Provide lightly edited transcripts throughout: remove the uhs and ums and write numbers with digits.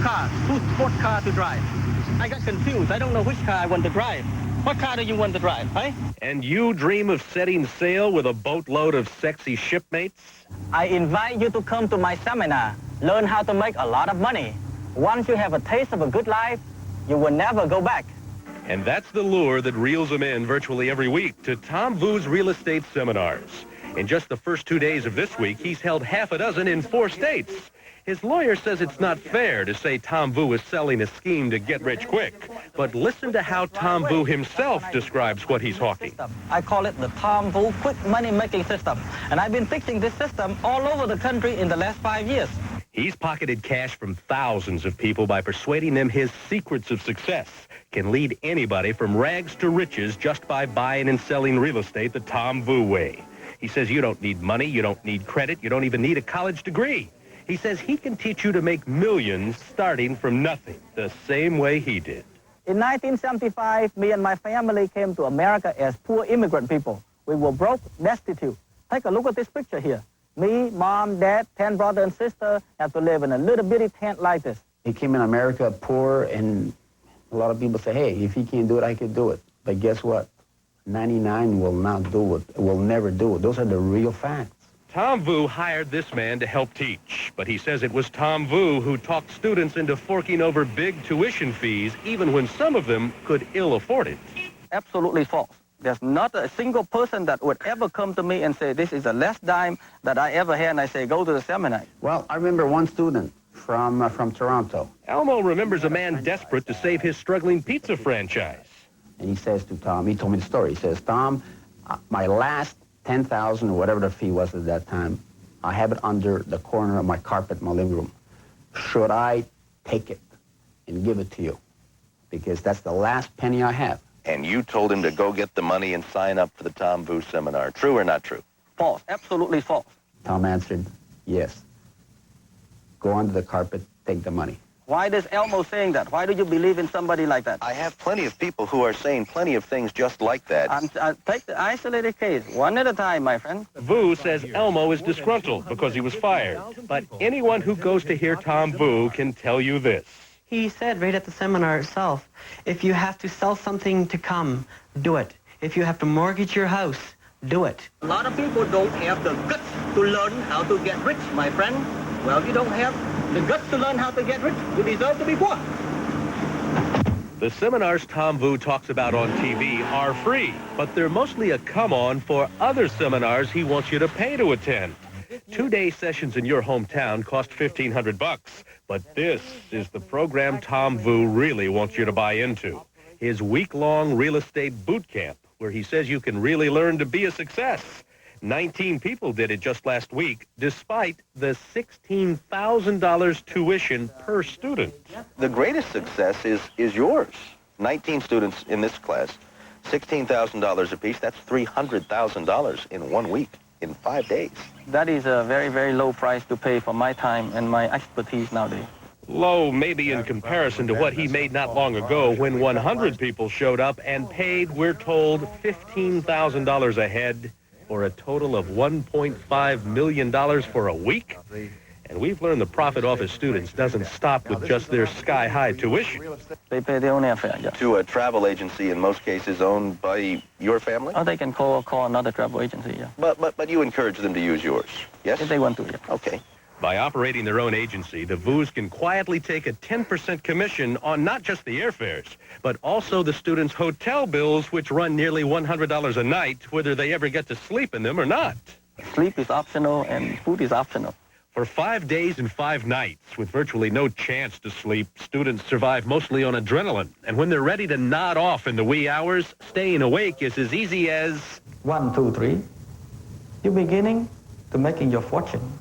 cars, two sport cars to drive. I got confused. I don't know which car I want to drive. What car do you want to drive, right? And you dream of setting sail with a boatload of sexy shipmates? I invite you to come to my seminar. Learn how to make a lot of money. Once you have a taste of a good life, you will never go back. And that's the lure that reels him in virtually every week to Tom Vu's real estate seminars. In just the first 2 days of this week, he's held half a dozen in 4 states. His lawyer says it's not fair to say Tom Vu is selling a scheme to get rich quick. But listen to how Tom Vu himself describes what he's hawking. I call it the Tom Vu quick money-making system. And I've been fixing this system all over the country in the last 5 years. He's pocketed cash from thousands of people by persuading them his secrets of success can lead anybody from rags to riches just by buying and selling real estate the Tom Vu way. He says you don't need money, you don't need credit, you don't even need a college degree. He says he can teach you to make millions starting from nothing, the same way he did. In 1975, me and my family came to America as poor immigrant people. We were broke, destitute. Take a look at this picture here. Me, mom, dad, 10 brothers and sisters have to live in a little bitty tent like this. He came in America poor, and a lot of people say, hey, if he can't do it, I can do it. But guess what? 99 will not do it, will never do it. Those are the real facts. Tom Vu hired this man to help teach, but he says it was Tom Vu who talked students into forking over big tuition fees, even when some of them could ill afford it. Absolutely false. There's not a single person that would ever come to me and say, this is the last dime that I ever had, and I say, go to the seminar. Well, I remember one student from Toronto. Elmo remembers a man desperate to save his struggling pizza franchise. And he says to Tom, he told me the story, he says, Tom, my last 10,000 or whatever the fee was at that time, I have it under the corner of my carpet in my living room. Should I take it and give it to you? Because that's the last penny I have. And you told him to go get the money and sign up for the Tom Vu seminar. True or not true? False. Absolutely false. Tom answered, yes. Go under the carpet, take the money. Why is Elmo saying that? Why do you believe in somebody like that? I have plenty of people who are saying plenty of things just like that. Take the isolated case, one at a time, my friend. Vu says Elmo is disgruntled because he was fired. But anyone who goes to hear Tom Vu can tell you this. He said right at the seminar itself, if you have to sell something to come, do it. If you have to mortgage your house, do it. A lot of people don't have the guts to learn how to get rich, my friend. Well, you don't have the guts to learn how to get rich. You deserve to be poor. The seminars Tom Vu talks about on TV are free, but they're mostly a come-on for other seminars he wants you to pay to attend. 2-day sessions in your hometown cost $1,500, but this is the program Tom Vu really wants you to buy into. His week-long real estate boot camp, where he says you can really learn to be a success. 19 people did it just last week, despite the $16,000 tuition per student. The greatest success is yours. 19 students in this class, $16,000 apiece. That's $300,000 in 1 week, in 5 days. That is a very, very low price to pay for my time and my expertise nowadays. Low maybe in comparison to what he made not long ago when 100 people showed up and paid, we're told, $15,000 a head for a total of $1.5 million for a week. And we've learned the profit off his students doesn't stop with just their sky-high tuition. They pay their own airfare, yeah. To a travel agency, in most cases, owned by your family? Oh, they can call another travel agency, yeah. But you encourage them to use yours, yes? If they want to, yeah. Okay. By operating their own agency, the Vus can quietly take a 10% commission on not just the airfares, but also the students' hotel bills, which run nearly $100 a night, whether they ever get to sleep in them or not. Sleep is optional and food is optional. For 5 days and 5 nights, with virtually no chance to sleep, students survive mostly on adrenaline. And when they're ready to nod off in the wee hours, staying awake is as easy as 1, 2, 3. You're beginning to making your fortune.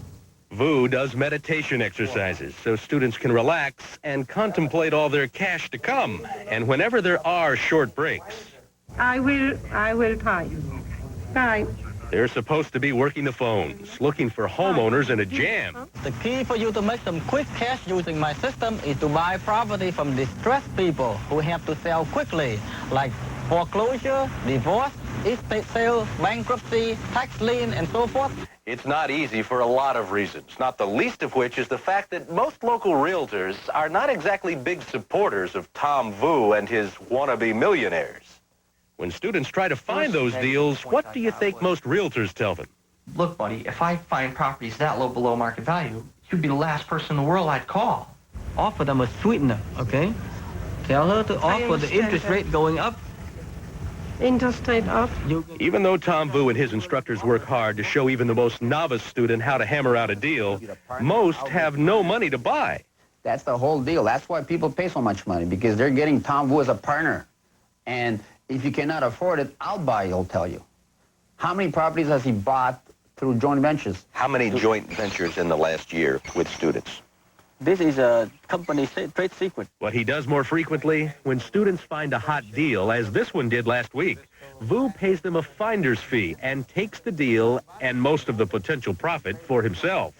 Vu does meditation exercises so students can relax and contemplate all their cash to come. And whenever there are short breaks, I will try. they're supposed to be working the phones, looking for homeowners in a jam. The key for you to make some quick cash using my system is to buy property from distressed people who have to sell quickly, like foreclosure, divorce, estate sale, bankruptcy, tax lien, and so forth. It's not easy for a lot of reasons, not the least of which is the fact that most local realtors are not exactly big supporters of Tom Vu and his wannabe millionaires. When students try to find those deals, what do you think most realtors tell them? Look, buddy, if I find properties that low below market value, you'd be the last person in the world I'd call. Offer them a sweetener, okay? Tell her to offer the interest rate going up. Interest rate up. Even though Tom Vu and his instructors work hard to show even the most novice student how to hammer out a deal, most have no money to buy. That's the whole deal. That's why people pay so much money, because they're getting Tom Vu as a partner. And if you cannot afford it, I'll buy, he'll tell you. How many properties has he bought through joint ventures? How many joint ventures in the last year with students? This is a company trade secret. What he does more frequently, when students find a hot deal, as this one did last week, Vu pays them a finder's fee and takes the deal and most of the potential profit for himself.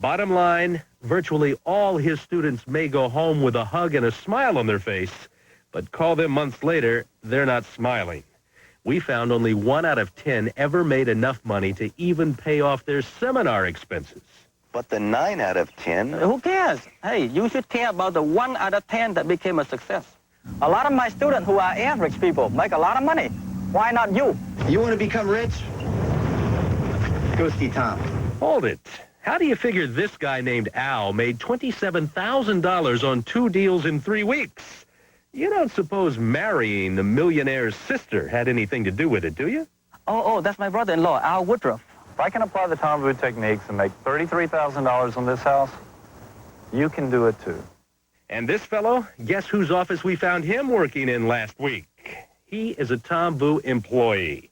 Bottom line, virtually all his students may go home with a hug and a smile on their face, but call them months later, they're not smiling. We found only 1 out of 10 ever made enough money to even pay off their seminar expenses. But the 9 out of 10... Who cares? Hey, you should care about the 1 out of 10 that became a success. A lot of my students who are average people make a lot of money. Why not you? You want to become rich? Go see Tom. Hold it. How do you figure this guy named Al made $27,000 on 2 deals in 3 weeks? You don't suppose marrying the millionaire's sister had anything to do with it, do you? Oh, that's my brother-in-law, Al Woodruff. If I can apply the Tom Vu techniques and make $33,000 on this house, you can do it too. And this fellow, guess whose office we found him working in last week? He is a Tom Vu employee.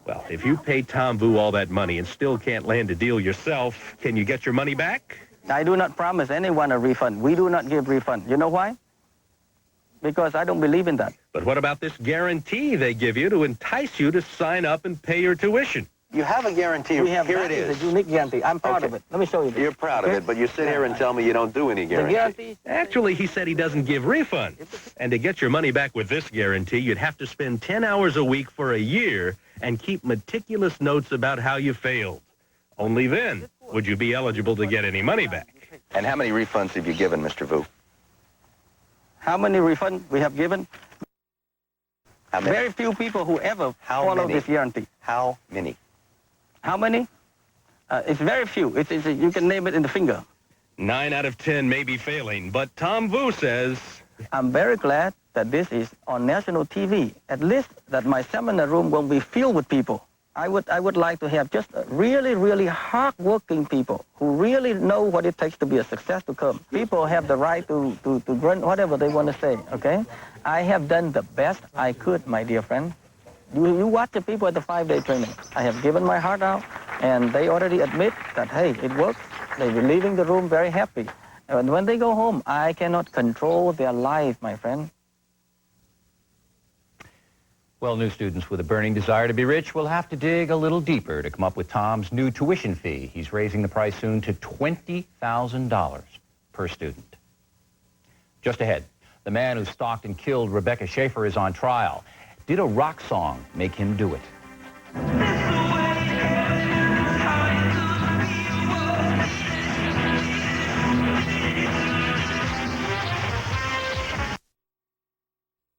Well, if you pay Tom Vu all that money and still can't land a deal yourself, can you get your money back? I do not promise anyone a refund. We do not give refund. You know why? Because I don't believe in that. But what about this guarantee they give you to entice you to sign up and pay your tuition? You have a guarantee. We have Here that. it is. It's a unique guarantee. I'm proud of it. Let me show you this. You're proud of it, but you sit here and tell me you don't do any The guarantee. guarantee? Actually, he said he doesn't give refunds. And to get your money back with this guarantee, you'd have to spend 10 hours a week for a year and keep meticulous notes about how you failed. Only then would you be eligible to get any money back. And how many refunds have you given, Mr. Vu? How many refunds we have given? How many? Very few people who ever How follow many? this guarantee. How many? How many? It's very few. You can name it in the finger. 9 out of 10 may be failing, but Tom Vu says... I'm very glad that this is on national TV. At least that my seminar room won't be filled with people. I would like to have just really, really hard-working people who really know what it takes to be a success to come. People have the right to run whatever they want to say, okay? I have done the best I could, my dear friend. You watch the people at the 5-day training. I have given my heart out, and they already admit that, hey, it works. They're leaving the room very happy. And when they go home, I cannot control their life, my friend. Well, new students with a burning desire to be rich will have to dig a little deeper to come up with Tom's new tuition fee. He's raising the price soon to $20,000 per student. Just ahead, the man who stalked and killed Rebecca Schaefer is on trial. Did a rock song make him do it?